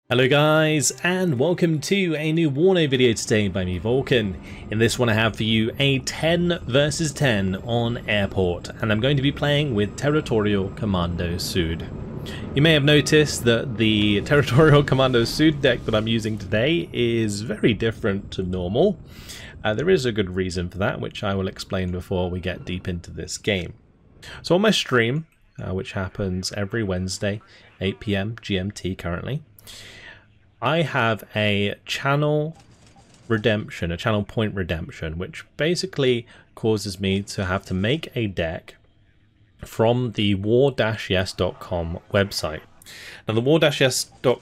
Hello guys, and welcome to a new WARNO video today by me, Vulcan. In this one I have for you a 10 versus 10 on Airport, and I'm going to be playing with TerritorialKommando Sud. You may have noticed that the TerritorialKommando Sud deck that I'm using today is very different to normal. There is a good reason for that, which I will explain before we get deep into this game. So on my stream, which happens every Wednesday, 8 PM GMT currently, I have a channel redemption, a channel point redemption, which basically causes me to have to make a deck from the war-yes.com website. Now the war-yes.com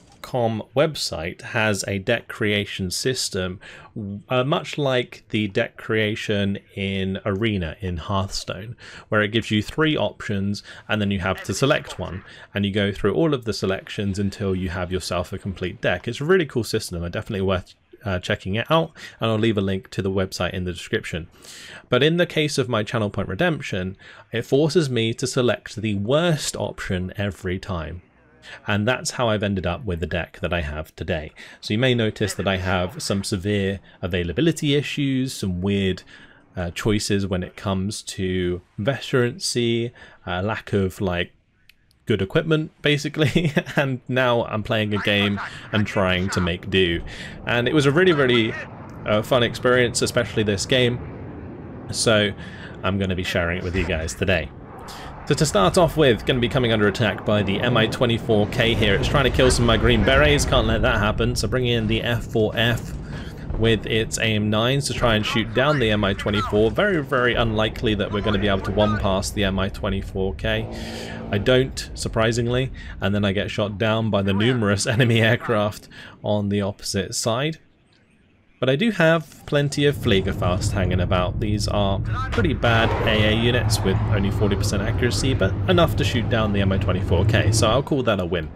website has a deck creation system much like the deck creation in Arena in Hearthstone, where it gives you 3 options and then you have to select one, and you go through all of the selections until you have yourself a complete deck. It's a really cool system and definitely worth checking it out, and I'll leave a link to the website in the description. But in the case of my channel point redemption, it forces me to select the worst option every time. And that's how I've ended up with the deck that I have today. So you may notice that I have some severe availability issues, some weird choices when it comes to veterancy, lack of good equipment basically, and now I'm playing a game and trying to make do. And it was a really fun experience, especially this game, so I'm going to be sharing it with you guys today. So to start off with, going to be coming under attack by the Mi-24K here. It's trying to kill some of my green berets, can't let that happen, so bringing in the F4F with its AIM-9s to try and shoot down the Mi-24. Very unlikely that we're going to be able to one-pass the Mi-24K. I don't, surprisingly, and then I get shot down by the numerous enemy aircraft on the opposite side. But I do have plenty of Fliegerfaust hanging about. These are pretty bad AA units with only 40% accuracy, but enough to shoot down the Mi-24K, so I'll call that a win.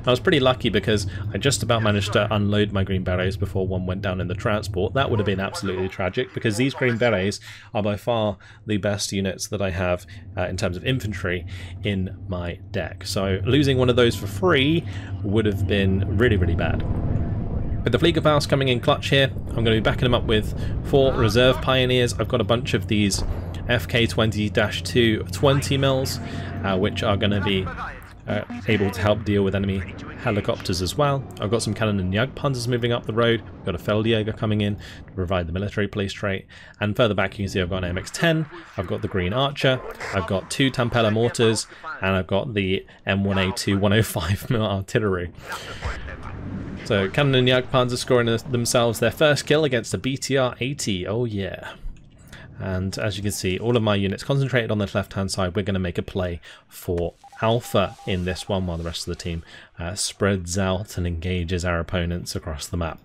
I was pretty lucky because I just about managed to unload my green berets before one went down in the transport. That would have been absolutely tragic because these green berets are by far the best units that I have in terms of infantry in my deck. So losing one of those for free would have been really bad. With the Fliegerfaust coming in clutch here, I'm going to be backing them up with 4 reserve pioneers. I've got a bunch of these FK-20-2 20 mils, which are going to be able to help deal with enemy helicopters as well. I've got some cannon and Jagdpanzers moving up the road. I've got a Feldjäger coming in to provide the military police trait. And further back you can see I've got an MX-10, I've got the Green Archer, I've got 2 Tampella mortars, and I've got the M1A2 105mm artillery. So cannon and Jagdpanzer scoring themselves their first kill against a BTR-80, oh yeah. And as you can see, all of my units concentrated on the left-hand side. We're going to make a play for Alpha in this one, while the rest of the team spreads out and engages our opponents across the map.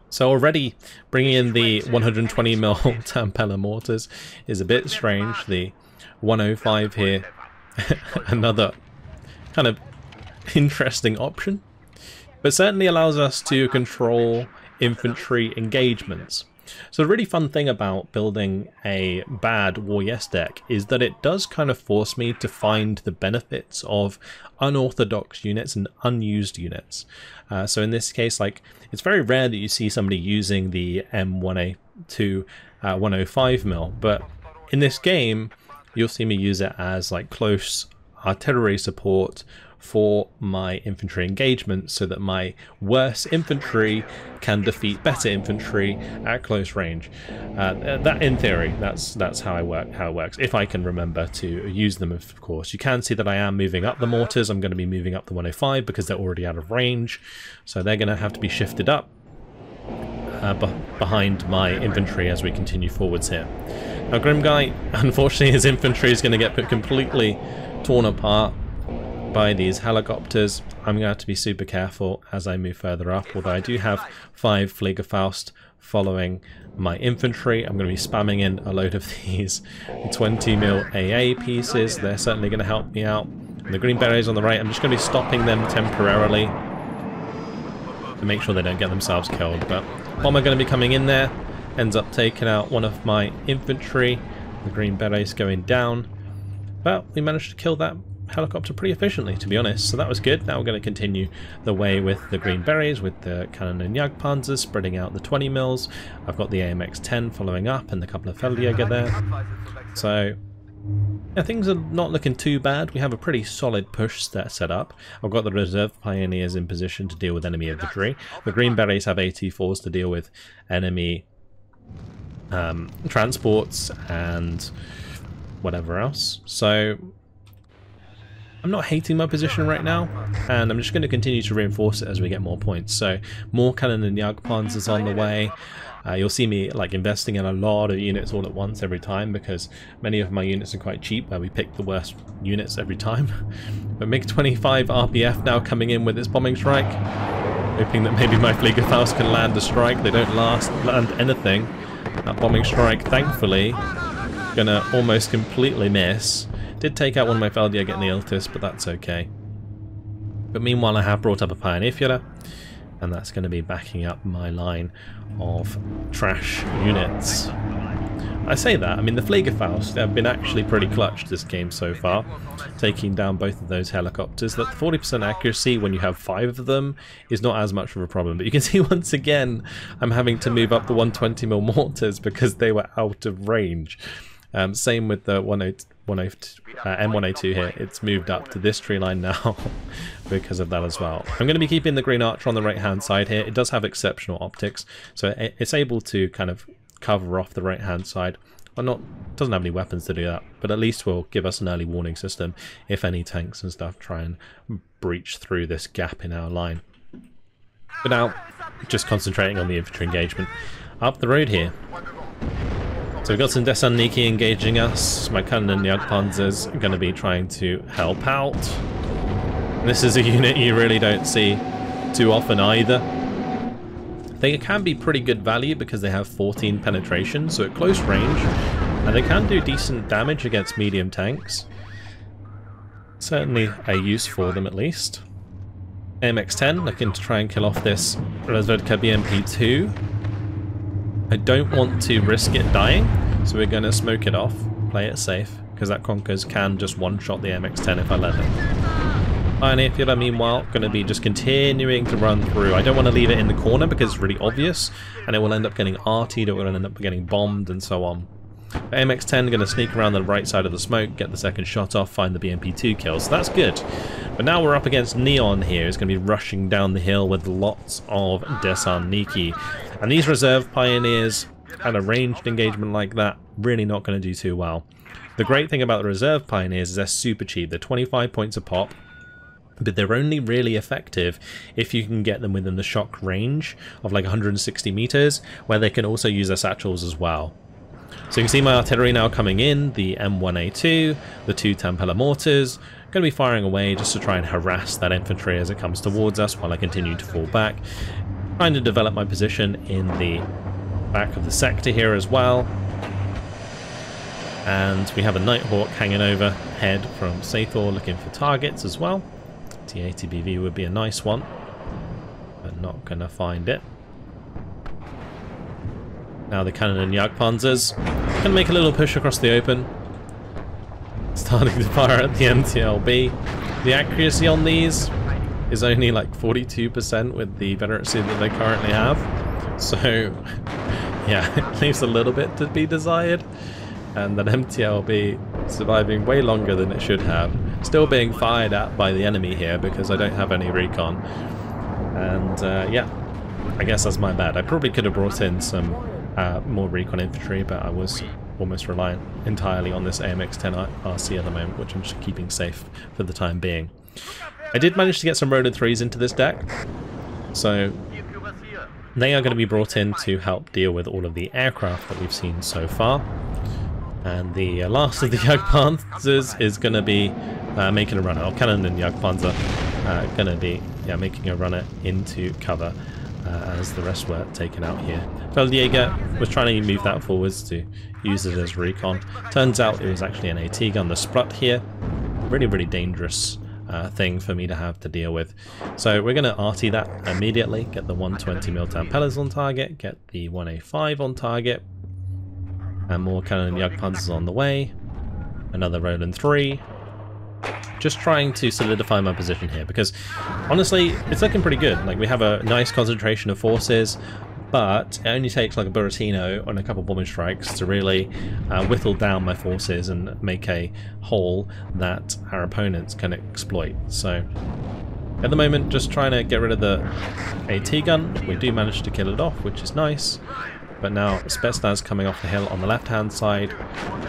So already bringing in the 120mm Tampella mortars is a bit strange. The 105 here, another kind of interesting option, but certainly allows us to control infantry engagements. So the really fun thing about building a bad War-Yes deck is that it does kind of force me to find the benefits of unorthodox units and unused units. So in this case, it's very rare that you see somebody using the M1A2 105mm, but in this game you'll see me use it as close artillery support for my infantry engagement, so that my worse infantry can defeat better infantry at close range. That, in theory, that's how it works. If I can remember to use them, of course. You can see that I am moving up the mortars. I'm going to be moving up the 105 because they're already out of range, so they're going to have to be shifted up behind my infantry as we continue forwards here. Now, Grim Guy, unfortunately, his infantry is going to get completely torn apart by these helicopters. I'm going to have to be super careful as I move further up, although I do have 5 Fliegerfaust following my infantry. I'm going to be spamming in a load of these 20mm AA pieces. They're certainly going to help me out. And the green berets on the right, I'm just going to be stopping them temporarily to make sure they don't get themselves killed. But Bomber going to be coming in there, ends up taking out one of my infantry. The green berets going down, but we managed to kill that helicopter pretty efficiently, to be honest, so that was good. Now we're going to continue the way with the green berries, with the cannon and Jagdpanzer spreading out the 20 mils. I've got the AMX-10 following up and a couple of Feldjäger there. So yeah, things are not looking too bad. We have a pretty solid push set up. I've got the reserve pioneers in position to deal with enemy infantry. The green berets have AT-4s to deal with enemy transports and whatever else. So I'm not hating my position right now, and I'm just going to continue to reinforce it as we get more points. So more cannon and Jagdpanzers on the way. You'll see me like investing in a lot of units all at once every time, because many of my units are quite cheap, where we pick the worst units every time. But MiG-25 RPF now coming in with its bombing strike, hoping that maybe my Fliegerfaust can land a strike. They don't land anything. That bombing strike, thankfully, gonna almost completely miss. Did take out one of my Feldjäger in the Iltis, but that's okay. But meanwhile, I have brought up a Pioneer Führer, and that's going to be backing up my line of trash units. I say that, I mean the Fliegerfaust have been actually pretty clutch this game so far, taking down both of those helicopters. That 40% accuracy when you have 5 of them is not as much of a problem, but you can see once again I'm having to move up the 120mm mortars because they were out of range. Same with the M1A2 here, it's moved up to this tree line now because of that as well. I'm going to be keeping the Green Archer on the right hand side here. It does have exceptional optics, so it's able to kind of cover off the right hand side. Well, doesn't have any weapons to do that, but at least will give us an early warning system if any tanks and stuff try and breach through this gap in our line. But now, just concentrating on the infantry engagement. Up the road here. So we've got some Desanniki engaging us. My cannon and Jagdpanzers are going to be trying to help out. This is a unit you really don't see too often either. They can be pretty good value because they have 14 penetration, so at close range, and they can do decent damage against medium tanks. Certainly a use for them at least. AMX-10 looking to try and kill off this Razvedka BMP-2. I don't want to risk it dying, so we're going to smoke it off, play it safe, because that Conkers can just one-shot the MX-10 if I let it. Pioneer Führer, meanwhile, going to be just continuing to run through. I don't want to leave it in the corner because it's really obvious, and it will end up getting artied, it will end up getting bombed, and so on. But MX-10 going to sneak around the right side of the smoke, get the second shot off, find the BMP-2 kill, so that's good. But now we're up against Neon here, who's going to be rushing down the hill with lots of Desanniki. And these reserve pioneers at a ranged engagement like that, really not going to do too well. The great thing about the reserve pioneers is they're super cheap. They're 25 points a pop, but they're only really effective if you can get them within the shock range of like 160 meters, where they can also use their satchels as well. So you can see my artillery now coming in, the M1A2, the 2 Tampella mortars, going to be firing away just to try and harass that infantry as it comes towards us while I continue to fall back. Trying to develop my position in the back of the sector here as well. And we have a Nighthawk hanging overhead from Sathor looking for targets as well. T80BV would be a nice one, but not going to find it. Now the cannon and Jagdpanzers can make a little push across the open. Starting to fire at the MTLB. The accuracy on these is only like 42% with the veterancy that they currently have. So yeah, it leaves a little bit to be desired. And that MTLB surviving way longer than it should have. Still being fired at by the enemy here because I don't have any recon. And yeah, I guess that's my bad. I probably could have brought in some more recon infantry, but I was almost reliant entirely on this AMX-10 RC at the moment, which I'm just keeping safe for the time being. I did manage to get some Rotor 3s into this deck, so they are going to be brought in to help deal with all of the aircraft that we've seen so far. And the last of the Jagdpanzers is going to be making a run, or Cannon and Jagdpanzer going to be making a runner into cover as the rest were taken out here. Feldjäger was trying to move that forwards to use it as recon. Turns out it was actually an AT gun, the Sprut here. Really, really dangerous thing for me to have to deal with. So we're going to RT that immediately, get the 120mm Tampellas on target, get the 1A5 on target, and more Cannon and Jagdpanzers on the way. Another Roland 3. just trying to solidify my position here, because honestly, it's looking pretty good. Like, we have a nice concentration of forces, but it only takes like a Buratino and a couple bombing strikes to really whittle down my forces and make a hole that our opponents can exploit. So at the moment, just trying to get rid of the AT gun. We do manage to kill it off, which is nice. But now Spetsnaz coming off the hill on the left-hand side.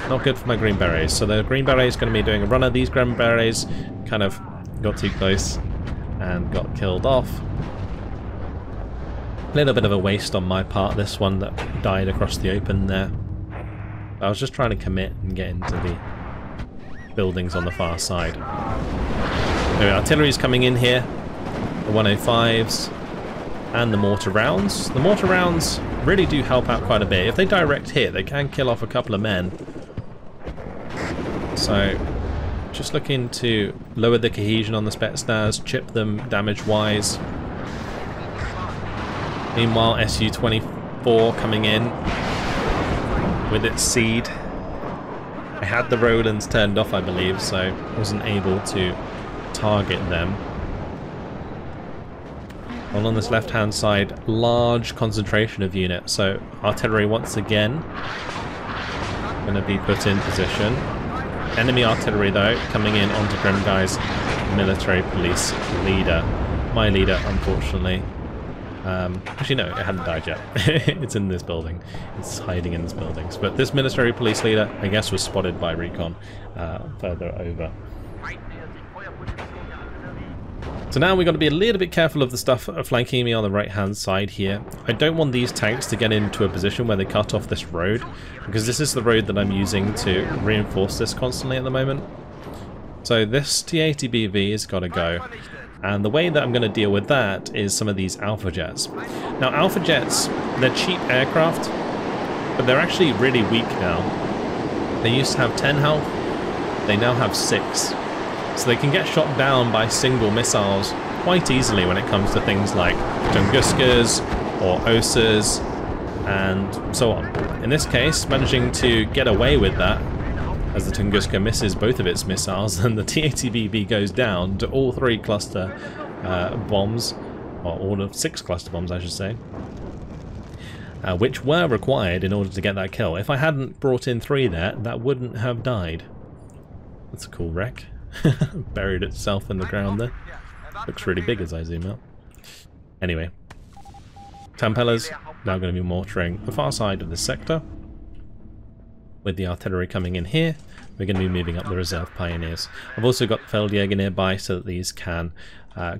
Not good for my Green Berets. So the Green Berets going to be doing a run of these Green Berets. Kind of got too close and got killed off. A little bit of a waste on my part, this one that died across the open there. I was just trying to commit and get into the buildings on the far side. Anyway, artillery's coming in here. The 105s and the mortar rounds. The mortar rounds really do help out quite a bit. If they direct hit, they can kill off a couple of men. So, just looking to lower the cohesion on the Spetsnaz, chip them damage-wise. Meanwhile, Su-24 coming in with its seed. I had the Rolands turned off, I believe, so wasn't able to target them. Well, on this left-hand side, large concentration of units, so artillery once again going to be put in position. Enemy artillery, though, coming in onto Grimguy's military police leader. My leader, unfortunately. Actually, no, it hadn't died yet. It's in this building. It's hiding in this building. But this military police leader, I guess, was spotted by recon further over. So now we've got to be a little bit careful of the stuff flanking me on the right-hand side here. I don't want these tanks to get into a position where they cut off this road, because this is the road that I'm using to reinforce this constantly at the moment. So this T-80BV has got to go. And the way that I'm going to deal with that is some of these Alpha Jets. Now, Alpha Jets, they're cheap aircraft, but they're actually really weak now. They used to have 10 health, they now have 6. So they can get shot down by single missiles quite easily when it comes to things like Tunguskas or Osas and so on. In this case, managing to get away with that, as the Tunguska misses both of its missiles and the T-80BB goes down to all 3 cluster bombs, or all of 6 cluster bombs I should say, which were required in order to get that kill. If I hadn't brought in 3 there, that wouldn't have died. That's a cool wreck. Buried itself in the ground there. Looks really big as I zoom out. Anyway, Tampellas now going to be mortaring the far side of the sector. With the artillery coming in here, we're going to be moving up the reserve pioneers. I've also got the Feldjäger nearby so that these can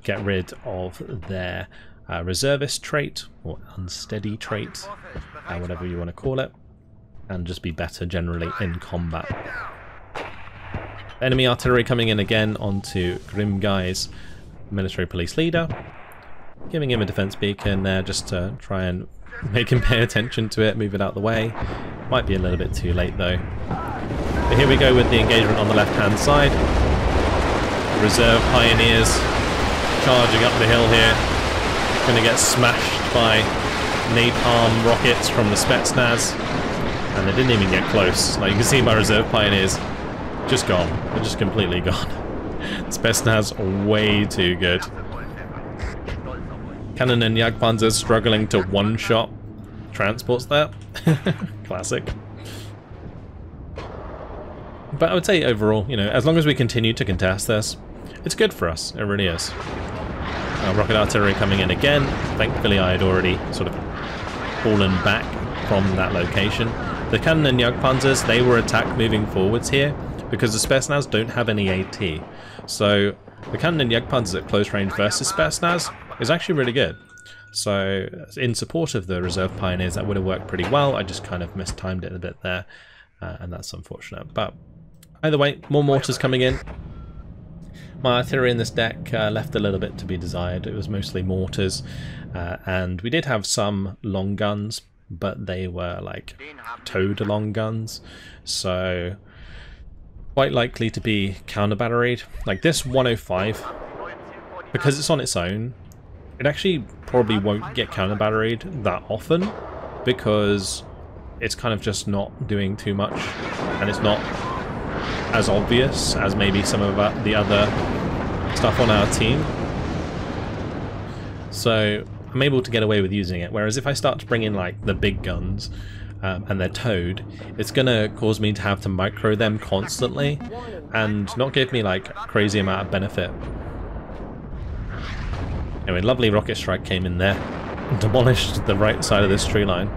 get rid of their reservist trait, or unsteady trait, whatever you want to call it, and just be better generally in combat. Enemy artillery coming in again onto Grimguy's military police leader, giving him a defense beacon there just to try and make him pay attention to it, move it out the way. Might be a little bit too late though. But here we go with the engagement on the left-hand side. Reserve pioneers charging up the hill here. Going to get smashed by napalm rockets from the Spetsnaz. And they didn't even get close. Like you can see my reserve pioneers just gone. They're just completely gone. Spetsnaz way too good. Cannon and Jagdpanzer struggling to one-shot transports there. Classic. But I would say overall, you know, as long as we continue to contest this, it's good for us. It really is. Rocket artillery coming in again. Thankfully I had already sort of fallen back from that location. The Cannon and Jagdpanzers, they were attacked moving forwards here because the Spetsnaz don't have any AT. So the Cannon and Jagdpanzers at close range versus Spetsnaz is actually really good. So in support of the reserve pioneers, that would have worked pretty well. I just kind of mistimed it a bit there, and that's unfortunate. But either way, more mortars coming in. My artillery in this deck left a little bit to be desired. It was mostly mortars, and we did have some long guns, but they were like towed long guns, so quite likely to be counter batteried. Like this 105, because it's on its own, it actually probably won't get counter batteried that often because it's kind of just not doing too much, and it's not as obvious as maybe some of the other stuff on our team. So I'm able to get away with using it, whereas if I start to bring in like the big guns and they're towed, it's gonna cause me to have to micro them constantly and not give me like a crazy amount of benefit. Anyway, lovely rocket strike came in there and demolished the right side of this tree line.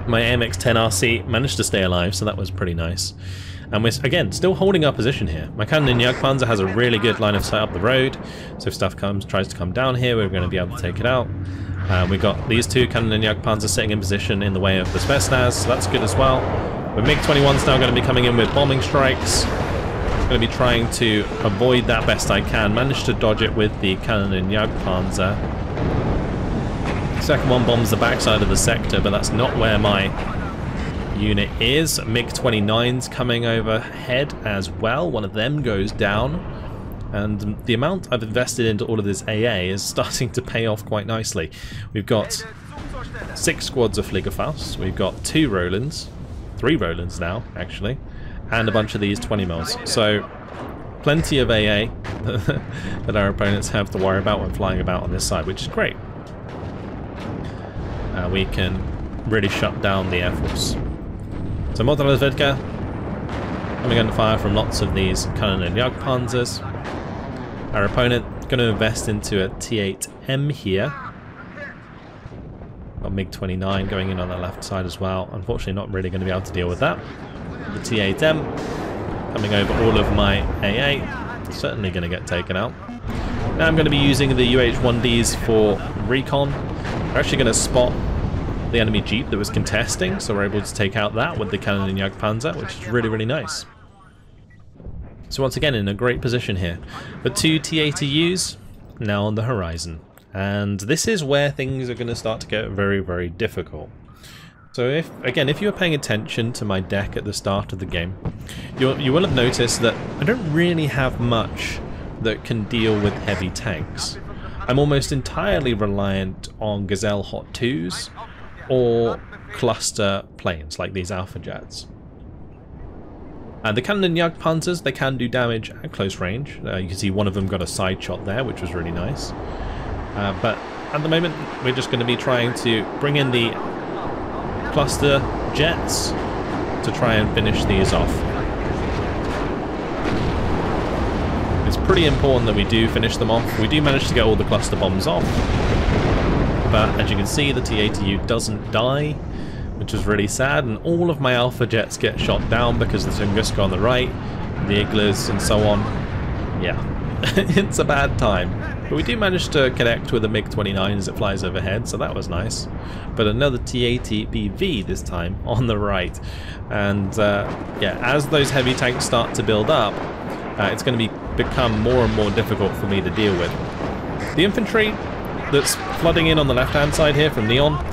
My AMX-10 RC managed to stay alive, so that was pretty nice. And we're, again, still holding our position here. My cannon in Jagdpanzer has a really good line of sight up the road, so if stuff tries to come down here, we're going to be able to take it out. We've got these two cannon in Jagdpanzer sitting in position in the way of the Spetsnaz, so that's good as well. But MiG-21's now going to be coming in with bombing strikes. I'm going to be trying to avoid that best I can. Managed to dodge it with the cannon in Jagdpanzer. Second one bombs the backside of the sector, but that's not where my unit is. MiG-29's coming overhead as well. One of them goes down. And the amount I've invested into all of this AA is starting to pay off quite nicely. We've got 6 squads of Fliegerfaust. We've got 2 Rolands. 3 Rolands now, actually. And a bunch of these 20mm. So plenty of AA that our opponents have to worry about when flying about on this side, which is great. We can really shut down the Air Force. So Motorradwerke coming under fire from lots of these cannon and Jagdpanzers. Our opponent going to invest into a T8M here. Got MiG-29 going in on the left side as well. Unfortunately not really going to be able to deal with that. The T8M coming over all of my AA. Certainly going to get taken out. Now I'm going to be using the UH-1Ds for recon. We're actually going to spot the enemy jeep that was contesting, so we're able to take out that with the cannon in Jagdpanzer, which is really, really nice. So once again in a great position here. But 2 T-80Us now on the horizon. And this is where things are going to start to get very, very difficult. So if you were paying attention to my deck at the start of the game, you will have noticed that I don't really have much that can deal with heavy tanks. I'm almost entirely reliant on Gazelle Hot 2s or cluster planes like these Alpha Jets. The cannon and Jagdpanzers, they can do damage at close range. You can see one of them got a side shot there, which was really nice. But at the moment, we're just going to be trying to bring in the cluster jets to try and finish these off. It's pretty important that we do finish them off. We do manage to get all the cluster bombs off. But as you can see, the T-80U doesn't die, which is really sad, and all of my Alpha Jets get shot down because the Tunguska on the right, the Iglas and so on. Yeah, it's a bad time. But we do manage to connect with a MiG-29 as it flies overhead, so that was nice. But another T-80BV this time on the right. And yeah, as those heavy tanks start to build up, it's going to become more and more difficult for me to deal with. The infantry that's flooding in on the left-hand side here from Neon,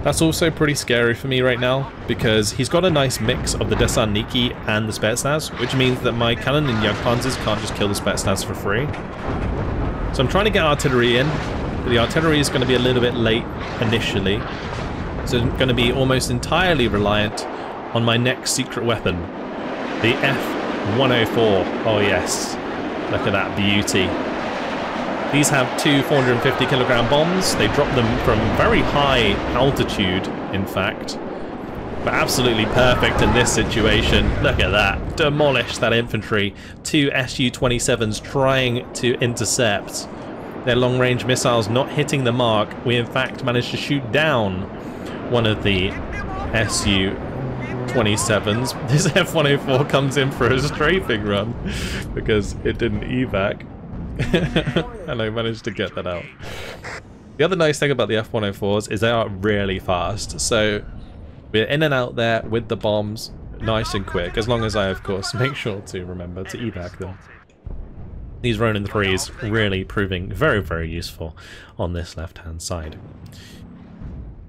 that's also pretty scary for me right now, because he's got a nice mix of the Desantniki and the Spetsnaz, which means that my cannon and Jagdpanzers can't just kill the Spetsnaz for free. So I'm trying to get artillery in, but the artillery is going to be a little bit late initially, so I'm going to be almost entirely reliant on my next secret weapon, the F-104. Oh yes, look at that beauty. These have 2 450kg bombs. They drop them from very high altitude, in fact. But absolutely perfect in this situation. Look at that. Demolish that infantry. 2 Su-27s trying to intercept. Their long-range missiles not hitting the mark. We, in fact, managed to shoot down one of the Su-27s. This F-104 comes in for a strafing run because it didn't evac. And I managed to get that out. The other nice thing about the F-104s is they are really fast, so we're in and out there with the bombs nice and quick, as long as I of course make sure to remember to evac them. These Ronin 3s really proving very, very useful on this left hand side.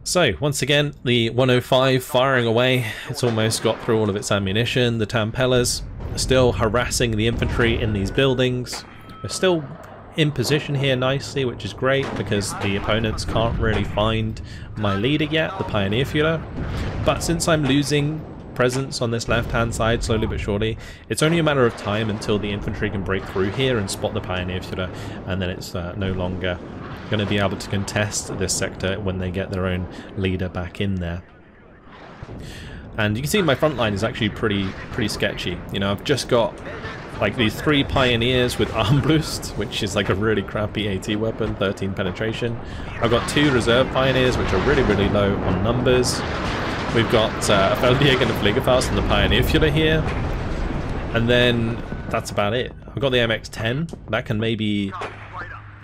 So once again, the 105 firing away. It's almost got through all of its ammunition. The Tampellas still harassing the infantry in these buildings. We're still in position here nicely, which is great because the opponents can't really find my leader yet, the Pioneer Führer. But since I'm losing presence on this left-hand side, slowly but surely. It's only a matter of time until the infantry can break through here and spot the Pioneer Führer, and then it's no longer going to be able to contest this sector when they get their own leader back in there. And you can see my front line is actually pretty sketchy. You know, I've just got like these 3 Pioneers with Armbrust, which is like a really crappy AT weapon, 13 penetration. I've got 2 Reserve Pioneers, which are really low on numbers. We've got a Feldjäger and a Fliegerfaust and the Pioneer Führer here. And then that's about it. I've got the MX-10. That can maybe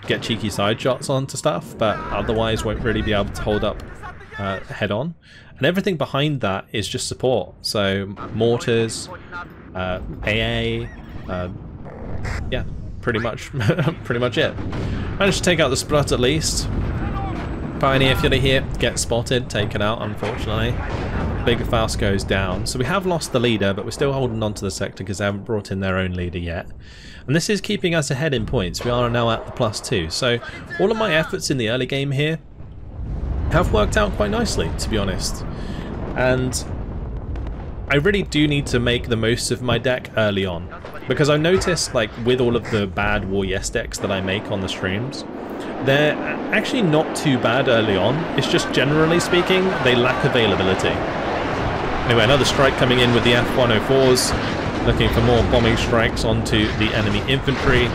get cheeky side shots onto stuff, but otherwise won't really be able to hold up head on. And everything behind that is just support. So mortars, AA, yeah, pretty much it. Managed to take out the Sprut at least. Pioneer Führer here gets spotted, taken out unfortunately. Big Faust goes down. So we have lost the leader, but we're still holding on to the sector because they haven't brought in their own leader yet. And this is keeping us ahead in points. We are now at the +2. So all of my efforts in the early game here have worked out quite nicely, to be honest. And I really do need to make the most of my deck early on, because I noticed, like, with all of the bad War Yes decks that I make on the streams, they're actually not too bad early on. It's just, generally speaking, they lack availability. Anyway, another strike coming in with the F-104s, looking for more bombing strikes onto the enemy infantry.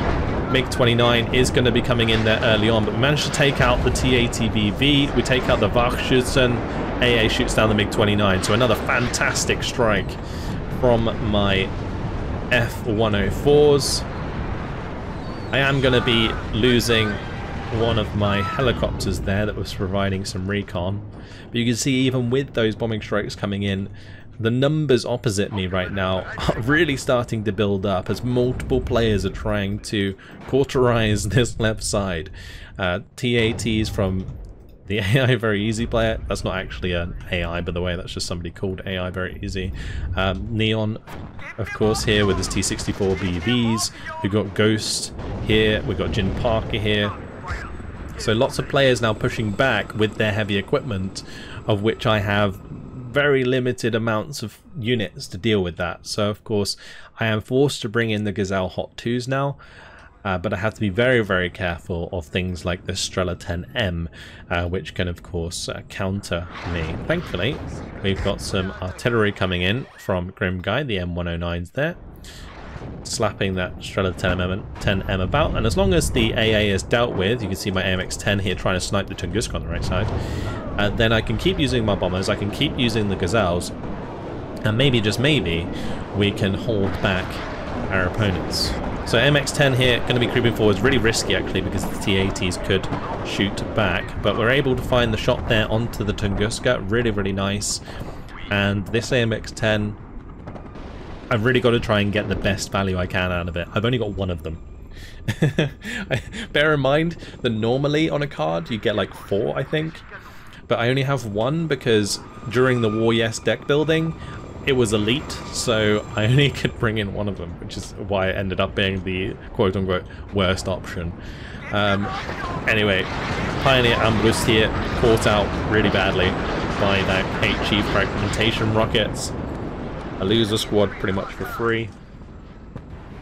MiG-29 is going to be coming in there early on, but we managed to take out the TATBV, we take out the Wachschützen, AA shoots down the MiG-29, so another fantastic strike from my F-104s. I am going to be losing one of my helicopters there that was providing some recon, but you can see even with those bombing strikes coming in, the numbers opposite me right now are really starting to build up as multiple players are trying to cauterize this left side. TATs from the AI Very Easy player. That's not actually an AI, by the way, that's just somebody called AI Very Easy. Neon, of course, here with his T-64 BVs. We've got Ghost here, we've got Jin Parker here. So lots of players now pushing back with their heavy equipment, of which I have very limited amounts of units to deal with that. So of course I am forced to bring in the Gazelle Hot 2s now, but I have to be very careful of things like the Strela 10M, which can of course counter me. Thankfully we've got some artillery coming in from Grimguy, the M109s there, slapping that Strela 10M about, and as long as the AA is dealt with, you can see my AMX-10 here trying to snipe the Tunguska on the right side, then I can keep using my bombers, I can keep using the Gazelles, and maybe, just maybe, we can hold back our opponents. So MX-10 here, going to be creeping forward. It's really risky actually because the T-80s could shoot back, but we're able to find the shot there onto the Tunguska, really nice. And this AMX-10, I've really got to try and get the best value I can out of it. I've only got one of them. Bear in mind that normally on a card you get like 4, I think, but I only have 1 because during the War Yes deck building it was elite, so I only could bring in 1 of them, which is why it ended up being the quote-unquote worst option. Anyway, Pioneer Ambrust here, caught out really badly by that HE fragmentation rockets. I lose a squad pretty much for free.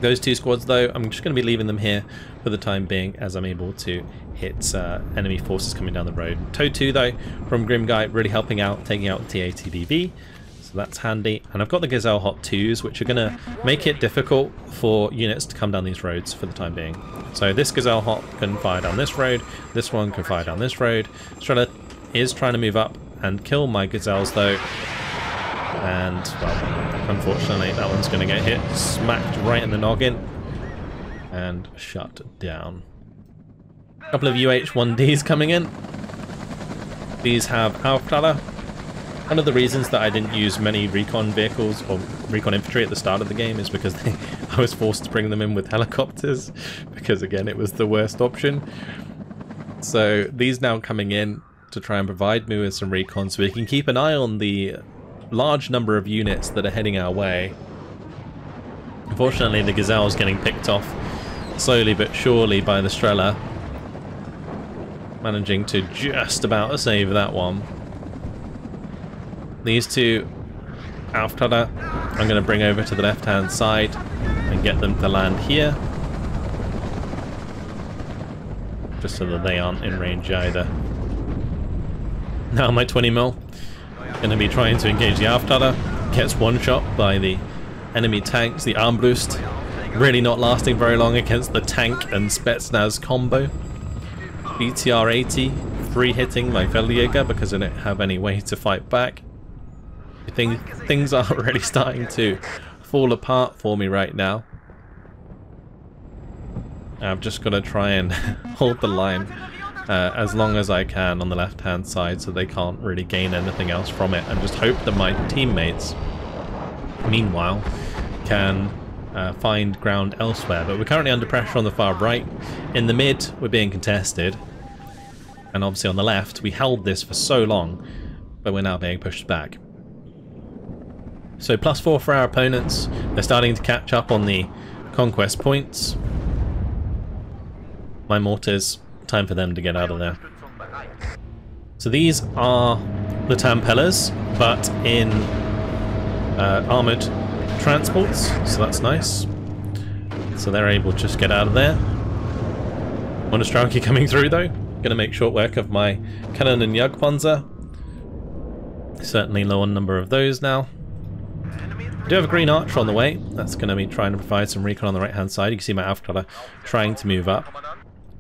Those 2 squads though, I'm just going to be leaving them here for the time being as I'm able to hit enemy forces coming down the road. Tow 2 though from Grimguy really helping out, taking out the TATBV, so that's handy. And I've got the Gazelle Hot 2s, which are going to make it difficult for units to come down these roads for the time being. So this Gazelle Hot can fire down this road, this one can fire down this road. Strela is trying to move up and kill my Gazelles though, and well, unfortunately that one's going to get hit, smacked right in the noggin and shut down. A couple of UH-1Ds coming in. These have Aufklärer. One of the reasons that I didn't use many recon vehicles or recon infantry at the start of the game is because I was forced to bring them in with helicopters, because again it was the worst option. So these now coming in to try and provide me with some recon so we can keep an eye on the large number of units that are heading our way. Unfortunately the Gazelle's getting picked off slowly but surely by the Strela, managing to just about save that one. These 2 Aufklärer, I'm going to bring over to the left-hand side and get them to land here. Just so that they aren't in range either. Now my 20mm going to be trying to engage the Aufklärer. Gets one shot by the enemy tanks, the Armbrust. Really not lasting very long against the tank and Spetsnaz combo. BTR-80 free hitting my Feldjäger because I don't have any way to fight back. I think things are really starting to fall apart for me right now. I've just got to try and hold the line as long as I can on the left hand side so they can't really gain anything else from it, and just hope that my teammates meanwhile can find ground elsewhere. But we're currently under pressure on the far right. In the mid we're being contested, and obviously on the left we held this for so long, but we're now being pushed back. So +4 for our opponents. They're starting to catch up on the conquest points. My mortars, time for them to get out of there. So these are the Tampellers, but in armoured transports, so that's nice. So they're able to just get out of there. Monostrauki coming through though. Gonna make short work of my cannon and Jagdpanzer. Certainly low on number of those now. I do have a green archer on the way. That's going to be trying to provide some recon on the right hand side. You can see my Aufklärer trying to move up.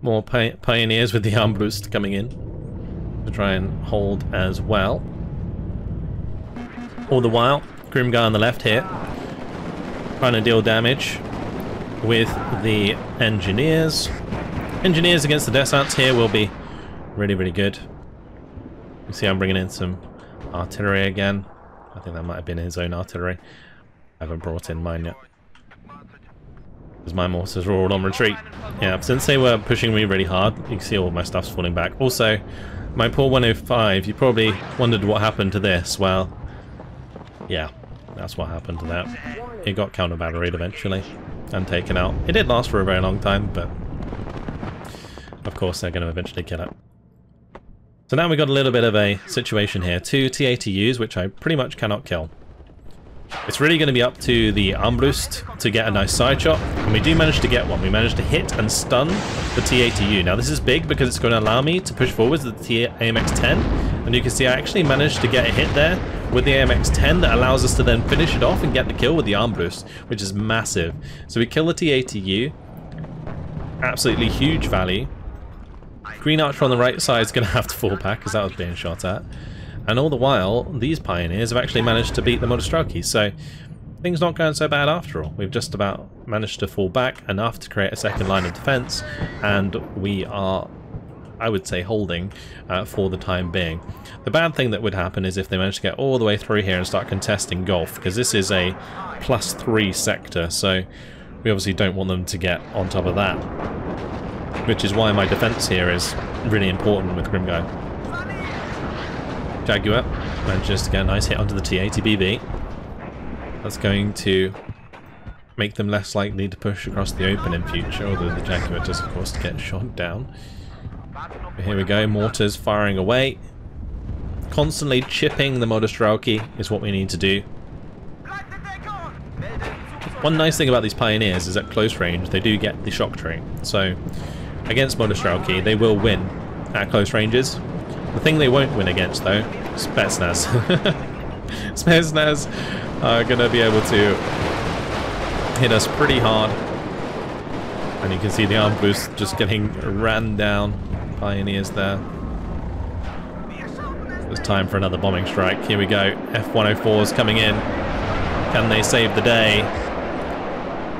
More pioneers with the Armbrust coming in to try and hold as well. All the while, Grim guy on the left here trying to deal damage with the engineers. Engineers against the descents here will be really, really good. You see I'm bringing in some artillery again. I think that might have been his own artillery. I haven't brought in mine yet, because my mortars are all on retreat. Yeah, since they were pushing me really hard, you can see all my stuff's falling back. Also, my poor 105, you probably wondered what happened to this. Well, yeah, that's what happened to that. It got counter-batteried eventually and taken out. It did last for a very long time, but of course they're going to eventually kill it. So now we've got a little bit of a situation here. 2 T-80Us, which I pretty much cannot kill. It's really going to be up to the Armbrust to get a nice side shot, and we do manage to get one. We managed to hit and stun the T-80U. Now this is big because it's going to allow me to push forwards with the AMX-10, and you can see I actually managed to get a hit there with the AMX-10 that allows us to then finish it off and get the kill with the Armbrust, which is massive. So we kill the T-80U, absolutely huge value. Green Archer on the right side is going to have to fall back because that was being shot at. And all the while, these pioneers have actually managed to beat the Monostrauki, so things not going so bad after all. We've just about managed to fall back enough to create a second line of defense, and we are, I would say, holding for the time being. The bad thing that would happen is if they manage to get all the way through here and start contesting Gulf, because this is a +3 sector, so we obviously don't want them to get on top of that. Which is why my defense here is really important with Grimguy. Jaguar manages to get a nice hit onto the T-80BB. That's going to make them less likely to push across the open in future, although the Jaguar does of course get shot down. But here we go, mortars firing away. Constantly chipping the Monostrauki is what we need to do. One nice thing about these pioneers is at close range they do get the shock tree. So against Monostrauki they will win at close ranges. The thing they won't win against though, Spetsnaz. Spetsnaz are going to be able to hit us pretty hard. And you can see the Armbrust just getting ran down. Pioneers there. It's time for another bombing strike. Here we go. F-104's coming in. Can they save the day?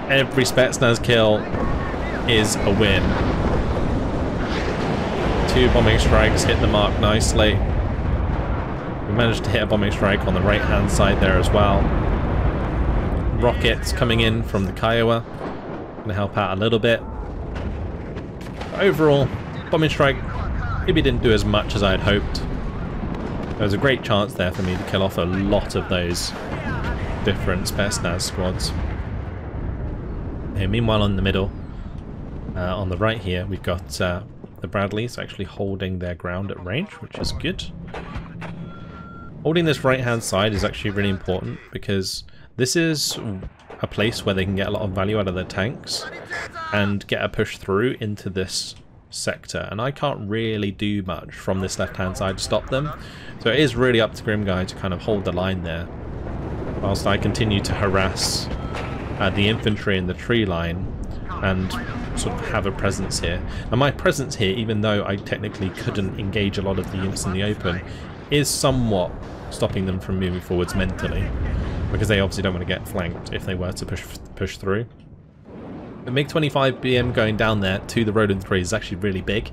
Every Spetsnaz kill is a win. 2 bombing strikes hit the mark nicely. We managed to hit a bombing strike on the right hand side there as well. Rockets coming in from the Kiowa. Gonna help out a little bit. But overall, bombing strike maybe didn't do as much as I had hoped. There was a great chance there for me to kill off a lot of those different Spetsnaz squads. Here, meanwhile in the middle, on the right here, we've got the Bradleys actually holding their ground at range, which is good. Holding this right hand side is actually really important because this is a place where they can get a lot of value out of their tanks and get a push through into this sector, and I can't really do much from this left hand side to stop them, so it is really up to Grimguy to kind of hold the line there whilst I continue to harass the infantry in the tree line and sort of have a presence here. Now my presence here, even though I technically couldn't engage a lot of the units in the open, is somewhat stopping them from moving forwards mentally, because they obviously don't want to get flanked if they were to push through. The MiG-25 BM going down there to the Roland 3 is actually really big.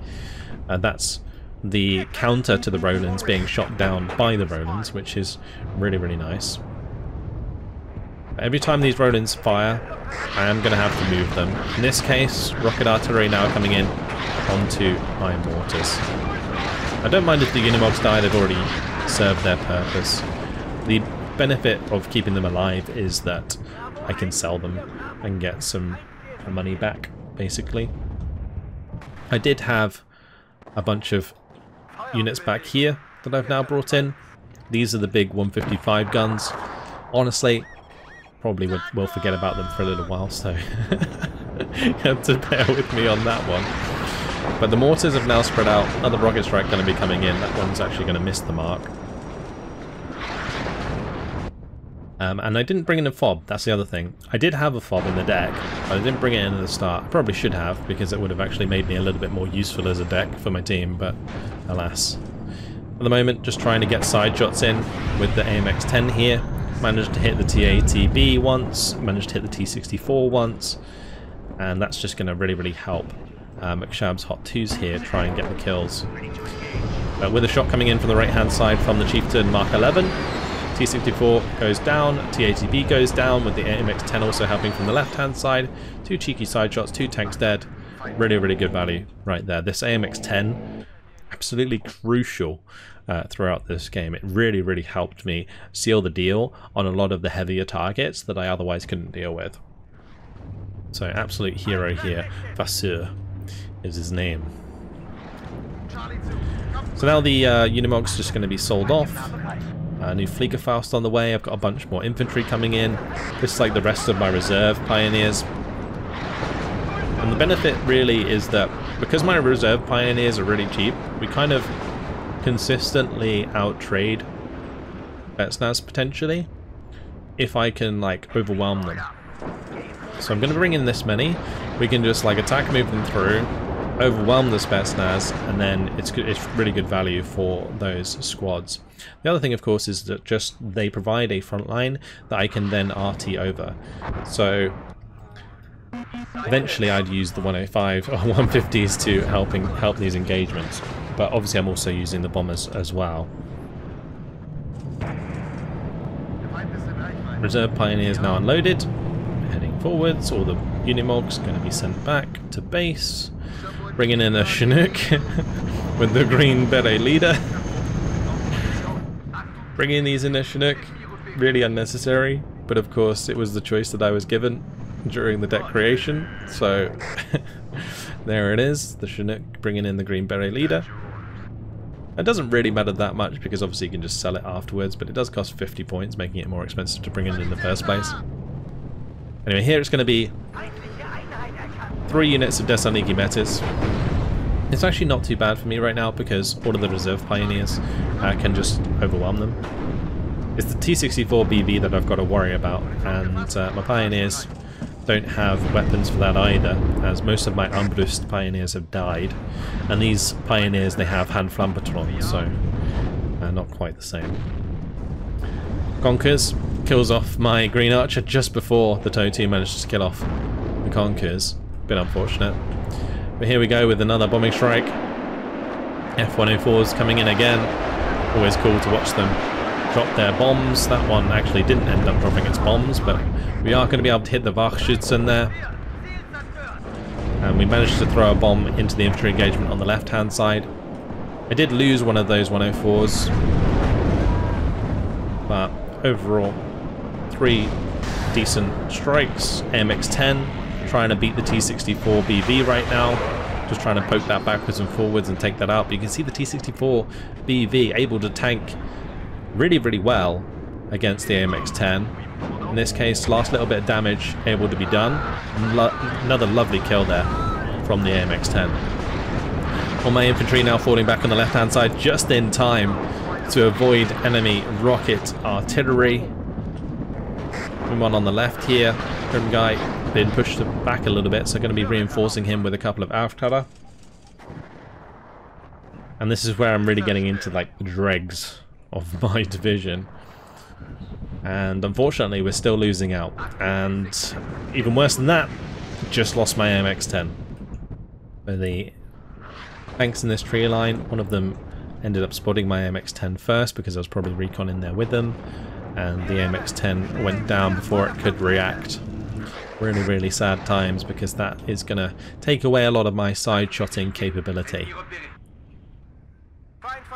That's the counter to the Rolands being shot down by the Rolands, which is really, really nice. Every time these Rolands fire, I am going to have to move them. In this case, rocket artillery now coming in onto iron mortars. I don't mind if the Unimogs die, they've already served their purpose. The benefit of keeping them alive is that I can sell them and get some money back, basically. I did have a bunch of units back here that I've now brought in. These are the big 155 guns. Honestly, probably will forget about them for a little while, so you have to bear with me on that one. But the mortars have now spread out. Another rocket strike going to be coming in. That one's actually going to miss the mark. And I didn't bring in a fob, that's the other thing. I did have a fob in the deck, but I didn't bring it in at the start. I probably should have, because it would have actually made me a little bit more useful as a deck for my team, but alas. At the moment, just trying to get side shots in with the AMX-10 here. Managed to hit the TATB once, managed to hit the T64 once, and that's just going to really, really help McShab's Hot 2s here try and get the kills. With a shot coming in from the right-hand side from the Chieftain Mark 11, T64 goes down, TATB goes down, with the AMX-10 also helping from the left-hand side. 2 cheeky side shots, 2 tanks dead. Really, really good value right there. This AMX-10, absolutely crucial throughout this game. It really, really helped me seal the deal on a lot of the heavier targets that I otherwise couldn't deal with. So, absolute hero here. Vasseur is his name. So now the Unimog's just going to be sold off. New Fliegerfaust on the way. I've got a bunch more infantry coming in. Just like the rest of my reserve pioneers. And the benefit really is that because my reserve pioneers are really cheap, we kind of consistently outtrade Spetsnaz potentially if I can like overwhelm them. So I'm going to bring in this many. We can just like attack, move them through, overwhelm the Spetsnaz, and then it's really good value for those squads. The other thing, of course, is that just they provide a front line that I can then RT over. So eventually I'd use the 105 or 150s to help these engagements, but obviously I'm also using the bombers as well. Reserve Pioneers now unloaded, heading forwards. All the Unimogs going to be sent back to base. Bringing in a Chinook with the green beret leader. Bringing these in a Chinook, really unnecessary, but of course it was the choice that I was given during the deck creation, so there it is, the Chinook bringing in the green beret leader. It doesn't really matter that much because obviously you can just sell it afterwards, but it does cost 50 points, making it more expensive to bring it in the first place. Anyway, here it's going to be 3 units of Desaniki Metis. It's actually not too bad for me right now because all of the reserve pioneers can just overwhelm them. It's the T64 BV that I've got to worry about, and my pioneers don't have weapons for that either, as most of my Armbrust pioneers have died, and these pioneers, they have hand flambetrons, so not quite the same. Conkers kills off my Green Archer just before the TOW 2 managed to kill off the Conkers. Bit unfortunate. But here we go with another bombing strike. F-104s coming in again. Always cool to watch them drop their bombs. That one actually didn't end up dropping its bombs, but we are going to be able to hit the Wachschützen there. And we managed to throw a bomb into the infantry engagement on the left-hand side. I did lose one of those 104s, but overall, 3 decent strikes. AMX-10 trying to beat the T64 BV right now, just trying to poke that backwards and forwards and take that out. But you can see the T64 BV able to tank really well against the AMX-10. In this case, last little bit of damage able to be done. Another lovely kill there from the AMX-10. All my infantry now falling back on the left-hand side just in time to avoid enemy rocket artillery. One on the left here. Grim guy been pushed back a little bit, so going to be reinforcing him with a couple of Aufklärer. And this is where I'm really getting into like the dregs of my division. And unfortunately we're still losing out. And even worse than that, just lost my AMX-10. The tanks in this tree line, one of them ended up spotting my AMX-10 first because I was probably recon in there with them. And the AMX-10 went down before it could react. Really sad times, because that is going to take away a lot of my side-shotting capability.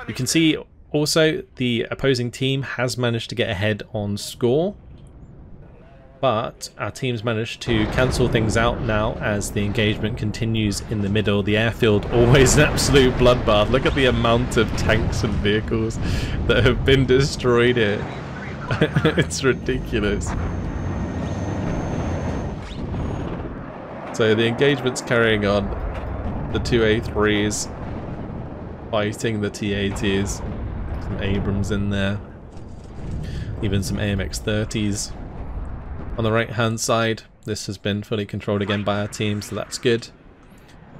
You can see also the opposing team has managed to get ahead on score, but our team's managed to cancel things out now as the engagement continues in the middle. The airfield, always an absolute bloodbath. Look at the amount of tanks and vehicles that have been destroyed here. It's ridiculous. So the engagement's carrying on. The two A3s fighting the T80s. Some Abrams in there. Even some AMX-30s. On the right hand side, this has been fully controlled again by our team, so that's good.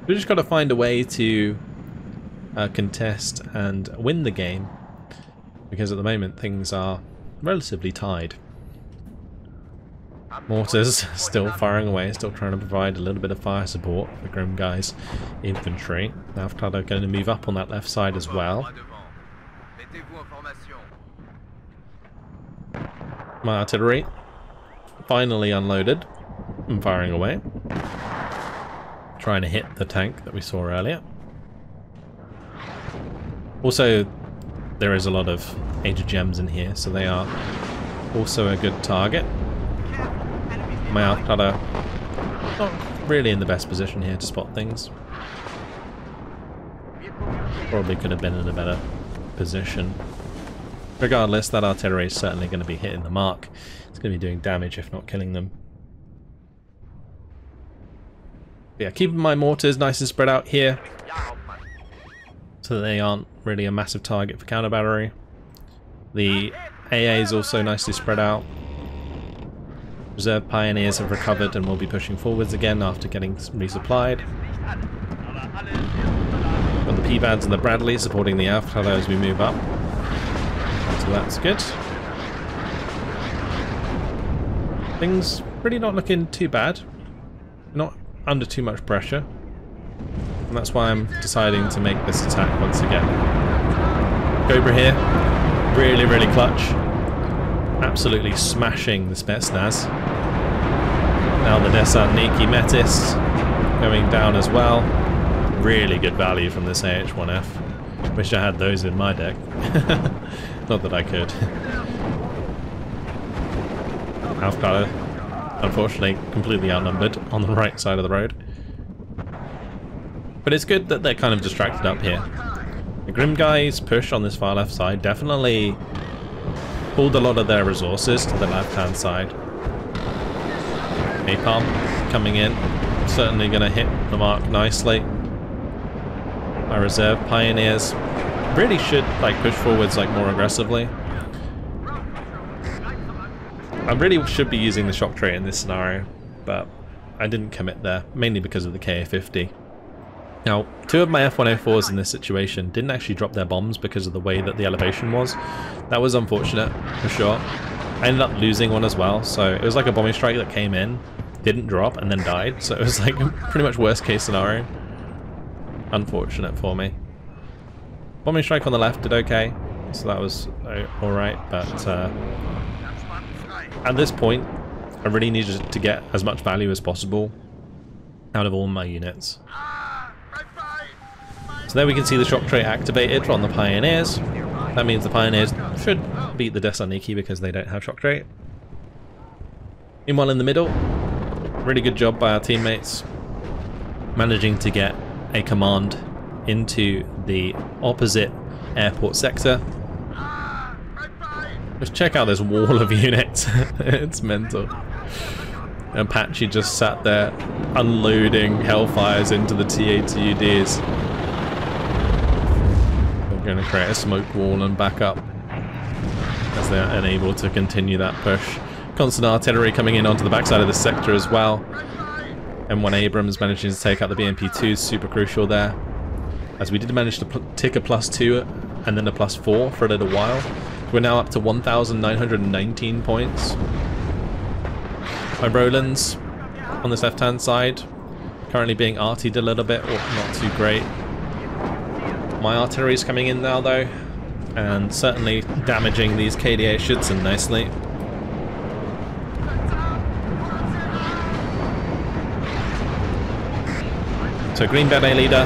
We've just got to find a way to contest and win the game, because at the moment things are relatively tied. Mortars still firing away, still trying to provide a little bit of fire support for Grim Guy's infantry. Now Aufklärer are going to move up on that left side as well. My artillery finally unloaded and firing away, trying to hit the tank that we saw earlier. Also, there is a lot of Age of Gems in here, so they are also a good target. My Aufklärer not really in the best position here to spot things. Probably could have been in a better position. Regardless, that artillery is certainly going to be hitting the mark. It's going to be doing damage, if not killing them. But yeah, keeping my mortars nice and spread out here, so that they aren't really a massive target for counter battery. The AA is also nicely spread out. Reserve Pioneers have recovered and will be pushing forwards again after getting resupplied. Got the P-Vads and the Bradley supporting the Aufklärer as we move up. So that's good. Things really not looking too bad. Not under too much pressure. And that's why I'm deciding to make this attack once again. Cobra here. Really clutch. Absolutely smashing the Spetsnaz. Now the Desarniki Metis going down as well. Really good value from this AH-1F. Wish I had those in my deck. Not that I could. Aufklärer, unfortunately, completely outnumbered on the right side of the road. But it's good that they're kind of distracted up here. The Grim Guy's push on this far left side definitely pulled a lot of their resources to the left-hand side. Napalm coming in, certainly going to hit the mark nicely. My reserve Pioneers really should like push forwards like more aggressively. I really should be using the shock trait in this scenario, but I didn't commit there, mainly because of the KA-50. Now, two of my F-104s in this situation didn't actually drop their bombs because of the way that the elevation was. That was unfortunate, for sure. I ended up losing one as well, so it was like a bombing strike that came in, didn't drop, and then died, so it was like pretty much worst case scenario. Unfortunate for me. Bombing strike on the left did okay, so that was alright, but at this point, I really needed to get as much value as possible out of all my units. So there we can see the shock trait activated on the Pioneers. That means the Pioneers should beat the Desarniki because they don't have shock trait. Meanwhile in the middle, really good job by our teammates managing to get a command into the opposite airport sector. Just check out this wall of units. It's mental. Apache just sat there unloading Hellfires into the TA2UDs. We're going to create a smoke wall and back up as they're unable to continue that push. Constant artillery coming in onto the backside of this sector as well. M1 Abrams managing to take out the BMP-2 is super crucial there. As we did manage to tick a +2 and then a +4 for a little while. We're now up to 1,919 points. My Rolands on this left-hand side currently being artied a little bit, or not too great. My artillery is coming in now though, and certainly damaging these KDA Schützen nicely. So Green Beret leader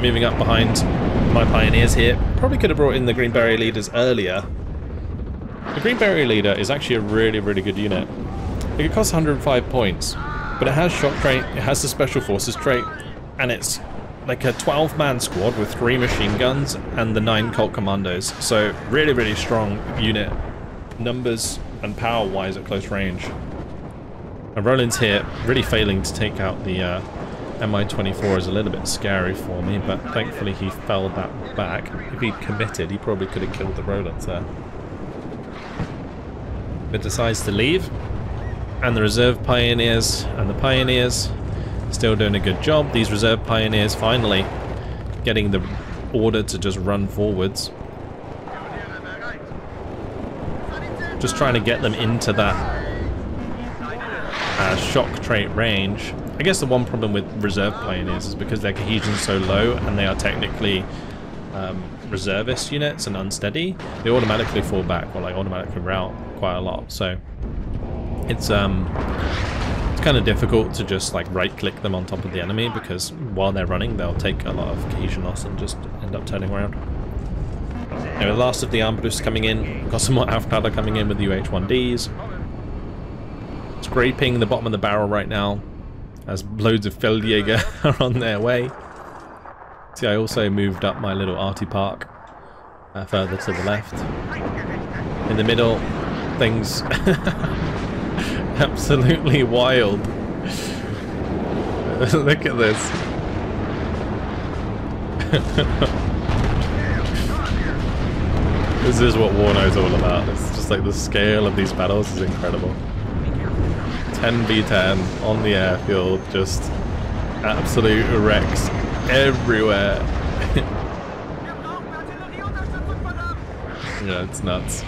moving up behind my Pioneers here. Probably could have brought in the Green Beret leaders earlier. The Green Beret leader is actually a really, really good unit. It costs 105 points, but it has shock trait, it has the special forces trait, and it's like a 12-man squad with 3 machine guns and the 9 Colt commandos. So really, really strong unit, numbers and power-wise at close range. And Roland's here, really failing to take out the Mi-24 is a little bit scary for me, but thankfully he fell that back. If he'd committed, he probably could have killed the Rolands there. But decides to leave. And the reserve Pioneers and the Pioneers still doing a good job. These reserve Pioneers finally getting the order to just run forwards. Just trying to get them into that shock trait range. I guess the one problem with reserve Pioneers is because their cohesion's so low and they are technically reservist units and unsteady, they automatically fall back or like automatically rout quite a lot. So it's kind of difficult to just like right-click them on top of the enemy, because while they're running they'll take a lot of cohesion loss and just end up turning around. Anyway, the last of the armed boosts coming in. We've got some more Aufklärer coming in with the UH-1Ds. Scraping the bottom of the barrel right now as loads of Feldjäger are on their way. See, I also moved up my little arty park further to the left. In the middle, things absolutely wild. Look at this. This is what WARNO is all about. It's just like the scale of these battles is incredible. 10v10 on the airfield, just absolute wrecks everywhere. Yeah, it's nuts.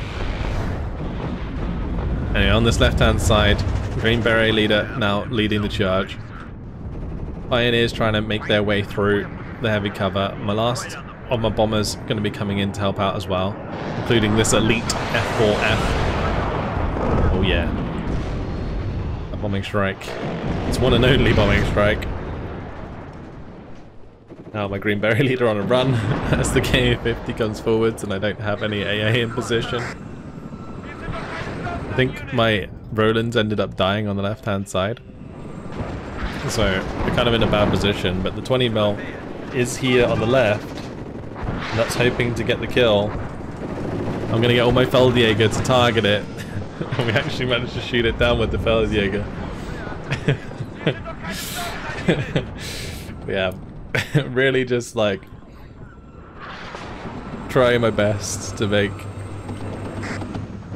Anyway, on this left-hand side, Green Beret leader now leading the charge. Pioneers trying to make their way through the heavy cover. My last of my bombers going to be coming in to help out as well, including this elite F4F. Oh yeah. A bombing strike. It's one and only bombing strike. Now my Green Beret leader on a run as the KA-50 comes forwards and I don't have any AA in position. I think my Rolands ended up dying on the left-hand side. So we're kind of in a bad position, but the 20mm is here on the left. And that's hoping to get the kill. I'm going to get all my Feldjäger to target it. And we actually managed to shoot it down with the Feldjäger. Yeah, really just like trying my best to make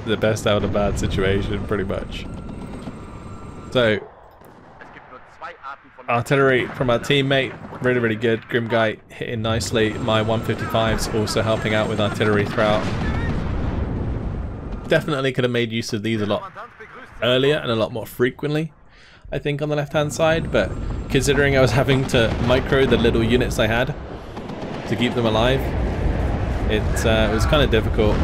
the best out of a bad situation, pretty much. So, artillery from our teammate, really, really good. Grim guy hitting nicely. My 155's also helping out with artillery throughout. Definitely could have made use of these a lot earlier and a lot more frequently, I think, on the left-hand side, but considering I was having to micro the little units I had to keep them alive, it was kind of difficult.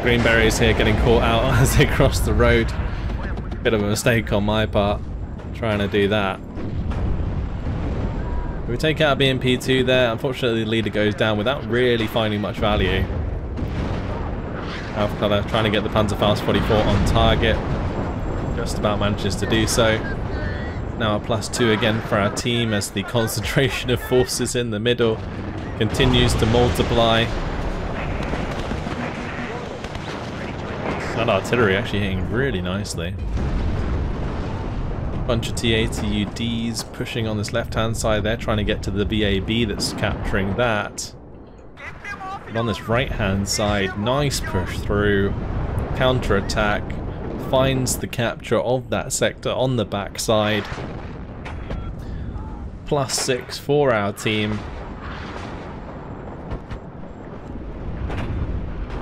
Green Berets here getting caught out as they cross the road. Bit of a mistake on my part, trying to do that. We take out BMP-2 there. Unfortunately, the leader goes down without really finding much value. Aufklärer trying to get the Panzerfaust 44 on target. Just about manages to do so. Now a +2 again for our team as the concentration of forces in the middle continues to multiply. That artillery actually hitting really nicely. Bunch of T-80UDs pushing on this left-hand side. They're trying to get to the BAB that's capturing that. But on this right-hand side, nice push through. Counter-attack. Finds the capture of that sector on the backside. +6 for our team.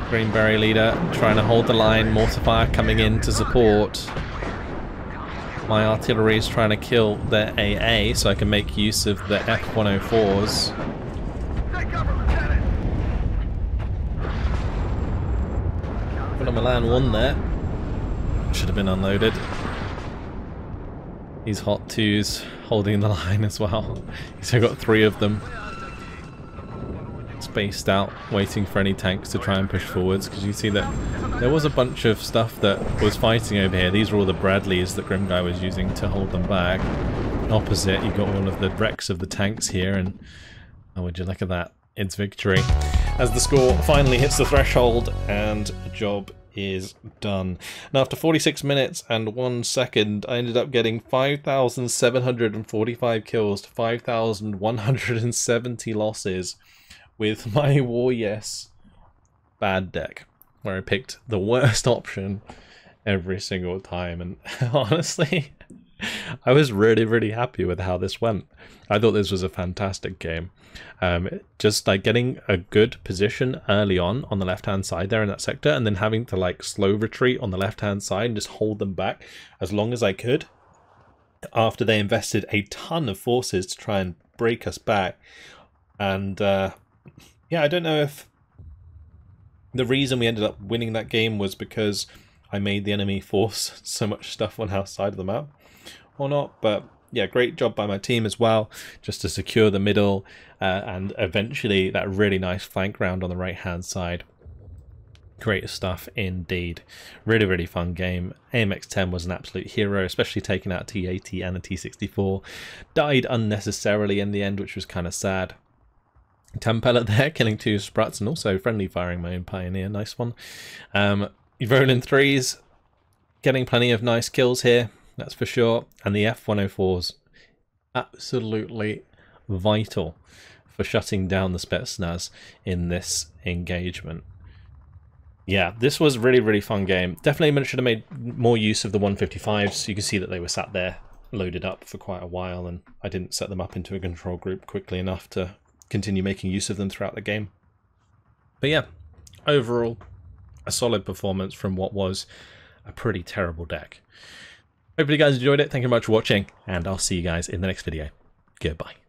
Greenberry leader trying to hold the line. Mortar fire coming in to support. My artillery is trying to kill their AA so I can make use of the F-104s. Put on Milan 1 there. Should have been unloaded. These Hot 2s holding the line as well. So I've got 3 of them. Spaced out, waiting for any tanks to try and push forwards, because you see that there was a bunch of stuff that was fighting over here. These were all the Bradleys that Grim Guy was using to hold them back. Opposite, you got all of the wrecks of the tanks here, and oh, would you look at that? It's victory. As the score finally hits the threshold, and the job is done. Now, after 46 minutes and 1 second, I ended up getting 5,745 kills to 5,170 losses. With my War Yes bad deck, where I picked the worst option every single time, and honestly, I was really happy with how this went. I thought this was a fantastic game. Just like getting a good position early on the left hand side there in that sector, and then having to like slow retreat on the left hand side and just hold them back as long as I could after they invested a ton of forces to try and break us back. And yeah, I don't know if the reason we ended up winning that game was because I made the enemy force so much stuff on our side of the map or not, but yeah, great job by my team as well, just to secure the middle and eventually that really nice flank round on the right hand side. Great stuff indeed. Really fun game. AMX-10 was an absolute hero, especially taking out T-80 and a T-64. Died unnecessarily in the end, which was kind of sad. 10 pellet there, killing 2 Spruts, and also friendly firing my own Pioneer. Nice one. Ronin 3s, getting plenty of nice kills here, that's for sure. And the F-104s, absolutely vital for shutting down the Spetsnaz in this engagement. Yeah, this was a really fun game. Definitely should have made more use of the 155s. You can see that they were sat there loaded up for quite a while, and I didn't set them up into a control group quickly enough to continue making use of them throughout the game. But yeah, overall, a solid performance from what was a pretty terrible deck. Hopefully you guys enjoyed it. Thank you very much for watching, and I'll see you guys in the next video. Goodbye.